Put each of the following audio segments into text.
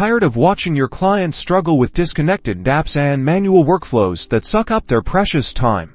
Tired of watching your clients struggle with disconnected apps and manual workflows that suck up their precious time?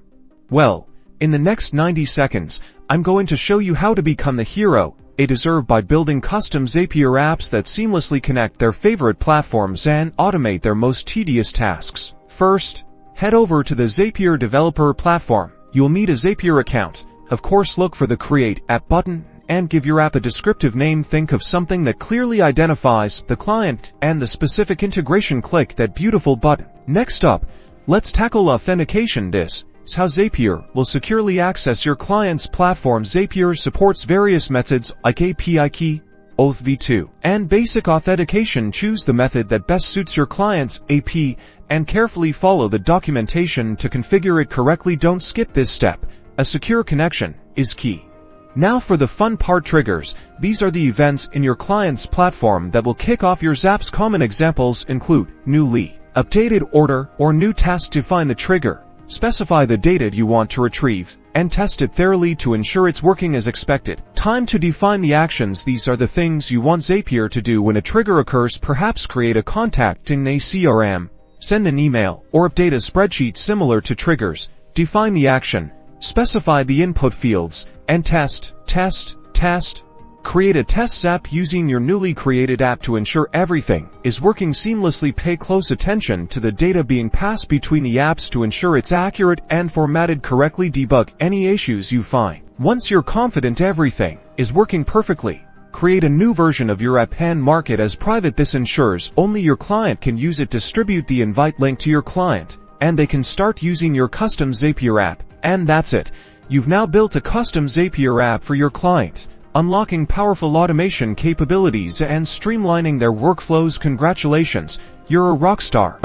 Well, in the next 90 seconds, I'm going to show you how to become the hero they deserve by building custom Zapier apps that seamlessly connect their favorite platforms and automate their most tedious tasks. First, head over to the Zapier developer platform. You'll need a Zapier account. Of course, look for the Create App button and give your app a descriptive name. Think of something that clearly identifies the client and the specific integration. Click that beautiful button. Next up, let's tackle authentication. This is how Zapier will securely access your client's platform. Zapier supports various methods like API key, Auth v2, and basic authentication. Choose the method that best suits your client's AP and carefully follow the documentation to configure it correctly. Don't skip this step. A secure connection is key. Now for the fun part, triggers. These are the events in your client's platform that will kick off your Zaps. Common examples include newly updated order or new task. Define the trigger. Specify the data you want to retrieve, and test it thoroughly to ensure it's working as expected. Time to define the actions. These are the things you want Zapier to do when a trigger occurs. Perhaps create a contact in a CRM, send an email, or update a spreadsheet. Similar to triggers, define the action, specify the input fields, and test. Create a test app using your newly created app to ensure everything is working seamlessly. Pay close attention to the data being passed between the apps to ensure it's accurate and formatted correctly. Debug any issues you find. Once you're confident everything is working perfectly, create a new version of your app and mark it as private. This ensures only your client can use it. Distribute the invite link to your client, and they can start using your custom Zapier app. And that's it. You've now built a custom Zapier app for your client, unlocking powerful automation capabilities and streamlining their workflows. Congratulations, you're a rockstar.